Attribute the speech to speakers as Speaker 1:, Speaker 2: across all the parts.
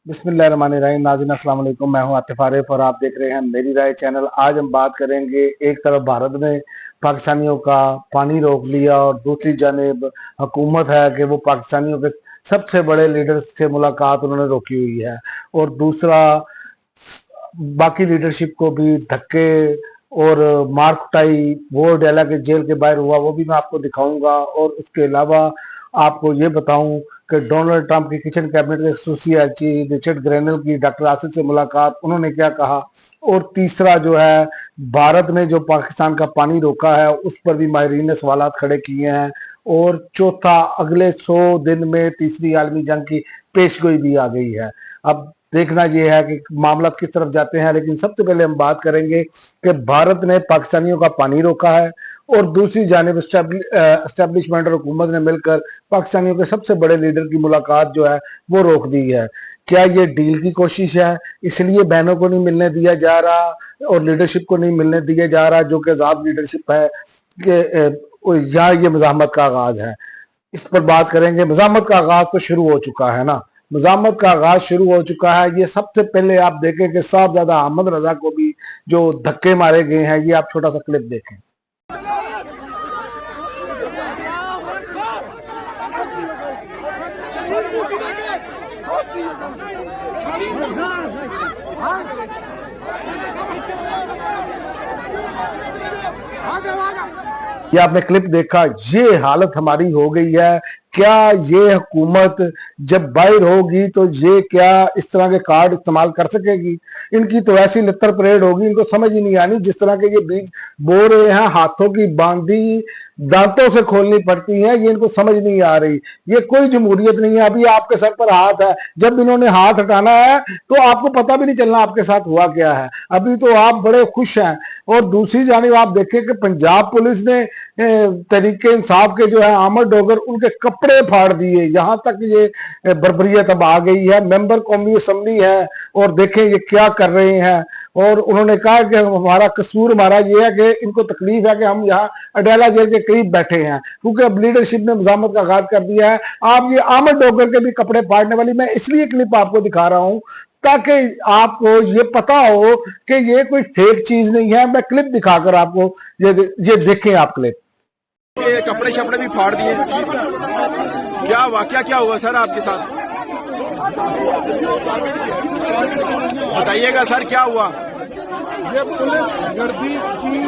Speaker 1: बिस्मिल्लाहिर्रहमानिर्रहीम। नाज़रीन अस्सलाम वालेकुम, मैं हूं आतिफ आरिफ और आप देख रहे हैं मेरी राय चैनल। आज हम बात करेंगे, एक तरफ भारत ने पाकिस्तानियों का पानी रोक लिया और दूसरी जानिब हुकूमत है कि वो पाकिस्तानियों के सबसे बड़े लीडर्स से मुलाकात उन्होंने रोकी हुई है, और दूसरा बाकी लीडरशिप को भी धक्के और मार कुटाई वो डेला के जेल के बाहर हुआ, वो भी मैं आपको दिखाऊंगा। और उसके अलावा आपको ये बताऊं कि डोनाल्ड ट्रंप की किचन कैबिनेट के एसोसिएट चीफ रिचर्ड ग्रेनल की डॉक्टर आसिफ से मुलाकात, उन्होंने क्या कहा। और तीसरा जो है, भारत ने जो पाकिस्तान का पानी रोका है उस पर भी माहिरीन ने सवालात खड़े किए हैं। और चौथा, अगले 100 दिन में तीसरी आलमी जंग की पेशगोई भी आ गई है। अब देखना यह है कि मामला किस तरफ जाते हैं, लेकिन सबसे पहले हम बात करेंगे कि भारत ने पाकिस्तानियों का पानी रोका है और दूसरी जानिब एस्टेब्लिशमेंट और हुकूमत ने मिलकर पाकिस्तानियों के सबसे बड़े लीडर की मुलाकात जो है वो रोक दी है। क्या ये डील की कोशिश है, इसलिए बहनों को नहीं मिलने दिया जा रहा और लीडरशिप को नहीं मिलने दिया जा रहा, जो कि आजाद लीडरशिप है, कि या ये मज़ाहमत का आगाज है? इस पर बात करेंगे। मज़ाहमत का आगाज तो शुरू हो चुका है ना, मज़ाहमत का आगाज शुरू हो चुका है। ये सबसे पहले आप देखें कि साहबजादा अहमद रजा को भी जो धक्के मारे गए हैं, ये आप छोटा सा क्लिप देखें। ये आपने क्लिप देखा, ये हालत हमारी हो गई है। क्या ये हुकूमत जब बाहर होगी तो ये क्या इस तरह के कार्ड इस्तेमाल कर सकेगी? इनकी तो ऐसी लित्तर परेड होगी, इनको समझ ही नहीं आनी। जिस तरह के ये बीज बो रहे हैं, हाथों की बांधी दांतों से खोलनी पड़ती है, ये इनको समझ नहीं आ रही। ये कोई जमहूरियत नहीं है। अभी आपके सर पर हाथ है, जब इन्होंने हाथ हटाना है तो आपको पता भी नहीं चलना आपके साथ हुआ क्या है। अभी तो आप बड़े खुश हैं। और दूसरी जानिब आप देखें कि पंजाब पुलिस ने तहरीके इंसाफ के जो है आमर डोगर, उनके कपड़े फाड़ दिए। यहां तक ये बर्बरियत अब आ गई है। मेंबर कौमी असम्बली है और देखें ये क्या कर रहे हैं। और उन्होंने कहा कि हमारा कसूर हमारा ये है कि इनको तकलीफ है कि हम यहाँ अडेला जेल के करीब बैठे हैं, क्योंकि अब लीडरशिप ने मज़ाहमत का आगाज कर दिया है। आप ये आमर डोगर के भी कपड़े फाड़ने वाली, मैं इसलिए क्लिप आपको दिखा रहा हूं ताकि आपको ये पता हो कि ये कोई फेक चीज नहीं है। मैं क्लिप दिखाकर आपको ये देखें आप क्लिप।
Speaker 2: ये कपड़े शपड़े भी फाड़ दिए, क्या वाकया क्या हुआ सर आपके साथ? बताइएगा सर, क्या हुआ?
Speaker 3: ये पुलिस गर्दी की,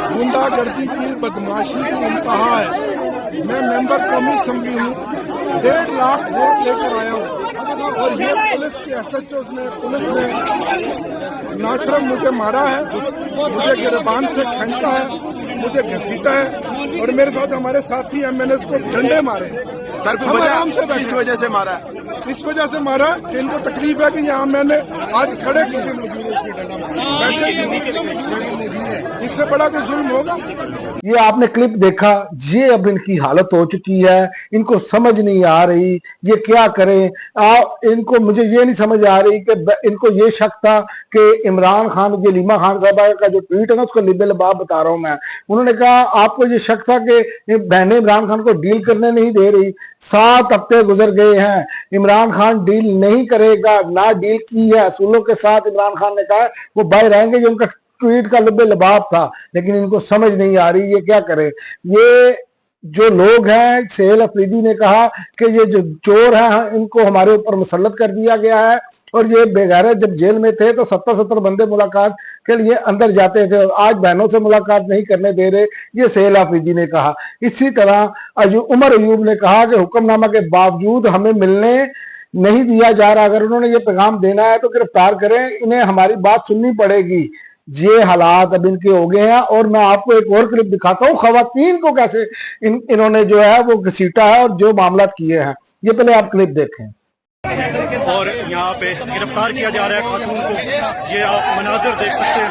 Speaker 3: गुंडागर्दी की, बदमाशी की इंतहा है। मैं मेंबर कौमी असम्बली हूँ, 1.5 लाख वोट लेकर आया हूँ और ये पुलिस के एसएचओ ने, पुलिस ने ना सिर्फ मुझे मारा है, मुझे गिरबान से खींचा है, मुझे घसीटा है और मेरे साथ हमारे साथी एमएनएस को डंडे मारे।
Speaker 2: सर को वजह किस वजह से मारा?
Speaker 3: इस वजह से मारा कि इनको तकलीफ है कि यहाँ मैंने आज खड़े किए, इससे बड़ा कोई जुल्म होगा?
Speaker 1: ये आपने क्लिप देखा, ये अब इनकी हालत हो चुकी है। इनको समझ नहीं आ रही ये क्या करें। इनको, मुझे ये नहीं समझ आ रही कि इनको ये शक था कि इमरान खान, ये लीमा खान साहब का जो ट्वीट है ना, उसका लिबे लबाब बता रहा हूं मैं। उन्होंने कहा आपको ये शक था कि बहनें इमरान खान को डील करने नहीं दे रही। 7 हफ्ते गुजर गए हैं, इमरान खान डील नहीं करेगा, ना डील की है असूलों के साथ। इमरान खान ने कहा वो बाहर आएंगे, जो उनका ट्वीट का लिबे लबाब था। लेकिन इनको समझ नहीं आ रही ये क्या करे। ये जो लोग हैं, सेल अफरीदी ने कहा कि ये जो चोर हैं इनको हमारे ऊपर मुसल्लत कर दिया गया है, और ये बेगैरत जब जेल में थे तो 70 बंदे मुलाकात के लिए अंदर जाते थे और आज बहनों से मुलाकात नहीं करने दे रहे, ये सेल अफरीदी ने कहा। इसी तरह उमर अयूब ने कहा कि हुक्मनामा के बावजूद हमें मिलने नहीं दिया जा रहा। अगर उन्होंने ये पैगाम देना है तो गिरफ्तार करें, इन्हें हमारी बात सुननी पड़ेगी। ये हालात अब इनके हो गए हैं। और मैं आपको एक और क्लिप दिखाता हूँ, खवातीन को कैसे इन्होंने जो है वो घसीटा है और जो मामला किए हैं। ये पहले आप क्लिप देखें।
Speaker 4: और यहाँ पे गिरफ्तार किया जा रहा है खातून को, ये आप मनाजिर देख सकते हैं।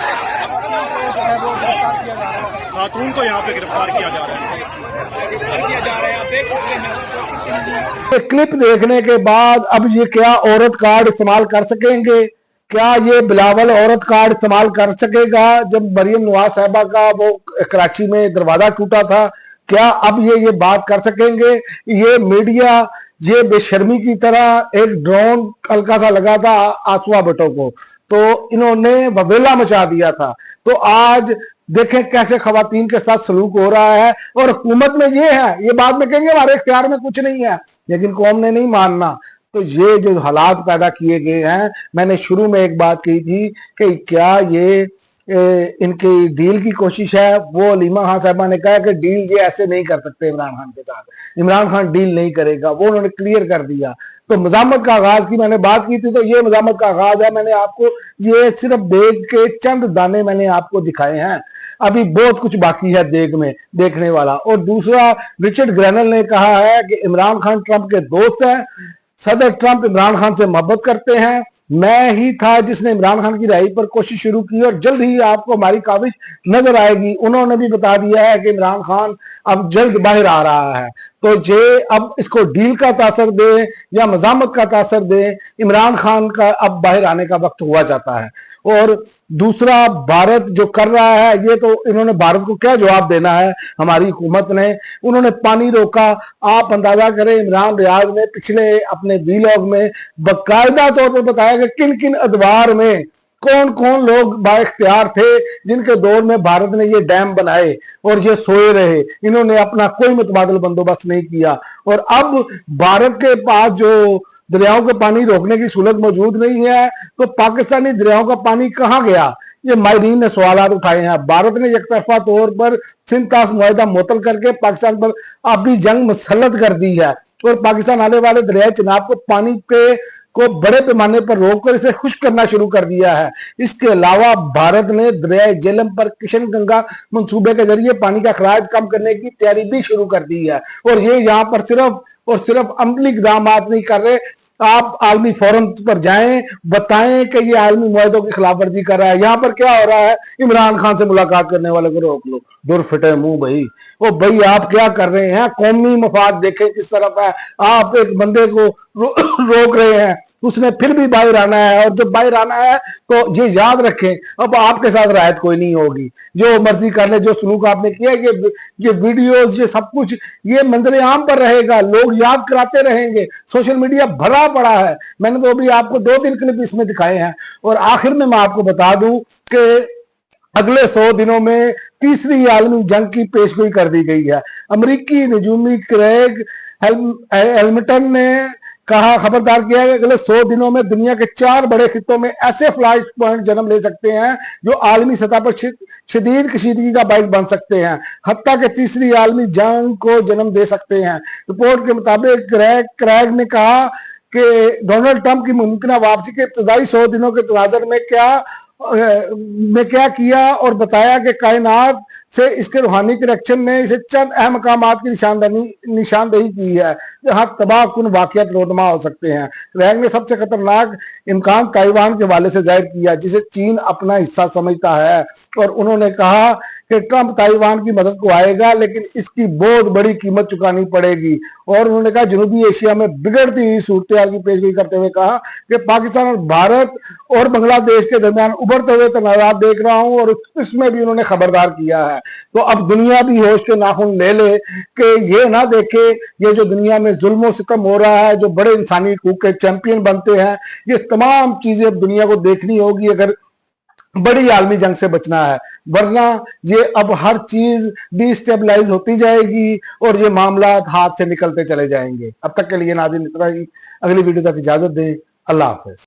Speaker 4: खातून को यहाँ पे गिरफ्तार किया जा रहा है, आप देख सकते हैं।
Speaker 1: क्लिप देखने के बाद अब ये क्या औरत कार्ड इस्तेमाल कर सकेंगे? क्या ये बिलावल औरत कार्ड इस्तेमाल कर सकेगा? जब मरियम नवाज साहबा का वो कराची में दरवाजा टूटा था, क्या अब ये बात कर सकेंगे? ये मीडिया ये बेशर्मी की तरह एक ड्रोन हल्का सा लगा था आसुआ भट्टो को, तो इन्होंने बवेला मचा दिया था। तो आज देखें कैसे खवातीन के साथ सलूक हो रहा है। और हुकूमत में ये है, ये बाद में कहेंगे हमारे इख्तियार में कुछ नहीं है, लेकिन कौम ने नहीं मानना। तो ये जो हालात पैदा किए गए हैं, मैंने शुरू में एक बात कही थी कि क्या ये इनकी डील की कोशिश है। वो अलीमा खान साहबा ने कहा कि डील ये ऐसे नहीं कर सकते इमरान खान के साथ, इमरान खान डील नहीं करेगा, वो उन्होंने क्लियर कर दिया। तो मजामत का आगाज की मैंने बात की थी, तो ये मजामत का आगाज है। मैंने आपको ये सिर्फ देख के चंद दाने मैंने आपको दिखाए हैं, अभी बहुत कुछ बाकी है देख में देखने वाला। और दूसरा, रिचर्ड ग्रैनल ने कहा है कि इमरान खान ट्रंप के दोस्त हैं, सदर ट्रंप इमरान खान से मोहब्बत करते हैं। मैं ही था जिसने इमरान खान की रिहाई पर कोशिश शुरू की और जल्द ही आपको हमारी काविश नजर आएगी। उन्होंने भी बता दिया है कि इमरान खान अब जल्द बाहर आ रहा है। तो ये अब इसको डील का तासर दे या मजामत का तासर दे, इमरान खान का अब बाहर आने का वक्त हुआ जाता है। और दूसरा, भारत जो कर रहा है, ये तो इन्होंने भारत को क्या जवाब देना है हमारी हुकूमत ने। उन्होंने पानी रोका, आप अंदाजा करें इमरान रियाज ने पिछले अपने वीलॉग में बाकायदा तौर पर बताया कि किन किन अदवार में कौन कौन लोग बाइख्तियार थे जिनके दौर में भारत ने ये डैम बनाए और ये सोए रहे। इन्होंने अपना कोई मुतबादल बंदोबस्त नहीं किया। और अब भारत के पास जो दरियाओं का पानी रोकने की सहूलत मौजूद नहीं है, तो पाकिस्तानी दरियाओं का पानी कहां गया, ये माहिरीन ने सवाल उठाए हैं। भारत ने एक तरफा तौर पर सिंध तास मुआहदा मुअत्तल करके पाकिस्तान पर आबी जंग मुसल्लत कर दी है और पाकिस्तान आने वाले दरियाए चिनाब को पानी पे को बड़े पैमाने पर रोककर इसे खुश्क करना शुरू कर दिया है। इसके अलावा भारत ने दरियाए जेलम पर किशन गंगा मंसूबे के जरिए पानी का अखराज कम करने की तैयारी भी शुरू कर दी है। और ये यहाँ पर सिर्फ और सिर्फ अमली इक़दाम नहीं कर रहे, आप आलमी फोरम पर जाएं, बताएं कि ये आलमी मुआहदों की खिलाफ वर्जी कर रहा है। यहाँ पर क्या हो रहा है, इमरान खान से मुलाकात करने वाले को रोक लो, दूर फिटे मुंह भाई। ओ भाई आप क्या कर रहे हैं, कौमी मफाद देखें किस तरफ है। आप एक बंदे को रोक रहे हैं, उसने फिर भी बाहर आना है, और जब बाहर आना है तो ये याद रखें अब आपके साथ रायत कोई नहीं होगी। जो मर्जी कर ले, जो सलूक आपने किया, ये वीडियोस, ये सब कुछ ये मंजर आम पर रहेगा, लोग याद कराते रहेंगे। सोशल मीडिया भरा पड़ा है। मैंने तो अभी आपको 2-3 क्लिप इसमें दिखाए हैं। और आखिर में मैं आपको बता दूं कि अगले 100 दिनों में तीसरी आलमी जंग की पेशगोई कर दी गई है। अमेरिकी निजूमी क्रेग हेल्मटन ने कहा, खबरदार किया कि अगले 100 दिनों में दुनिया के 4 बड़े खित्तों में ऐसे फ्लैश पॉइंट जन्म ले सकते हैं जो आलमी सतह पर शदीद कशीदगी का बायस बन सकते हैं, हत्ता के तीसरी आलमी जंग को जन्म दे सकते हैं। रिपोर्ट के मुताबिक क्रेग ने कहा कि डोनाल्ड ट्रंप की मुमकिन वापसी के इब्तदाई 100 दिनों के तनाजर में क्या किया और बताया कि कायनात से इसके रूहानी कनेक्शन ने इसे चंद अहम मकामात की निशानदेही की है जहां तबाह कुन वाकयात रोनमा हो सकते हैं। रैंग ने सबसे खतरनाक इम्कान ताइवान के हवाले से जाहिर किया, जिसे चीन अपना हिस्सा समझता है। और उन्होंने कहा कि ट्रंप ताइवान की मदद को आएगा, लेकिन इसकी बहुत बड़ी कीमत चुकानी पड़ेगी। और उन्होंने कहा, जनूबी एशिया में बिगड़ती हुई सूरत हाल की पेशगोई करते हुए कहा कि पाकिस्तान और भारत और बांग्लादेश के दरमियान उभरते हुए तनाज़ात देख रहा हूं, और इसमें भी उन्होंने खबरदार किया है। तो अब दुनिया भी होश के नाखून ले ले कि ये ना देखे ये जो दुनिया में जुल्म और सितम हो रहा है, जो बड़े इंसानी हकूक के चैंपियन बनते हैं, ये तमाम चीजें अब दुनिया को देखनी होगी अगर बड़ी आलमी जंग से बचना है। वरना ये अब हर चीज डिस्टेबलाइज होती जाएगी और ये मामला हाथ से निकलते चले जाएंगे। अब तक के लिए नाज़रीन इतना ही, अगली वीडियो तक इजाजत दें। अल्लाह हाफिज।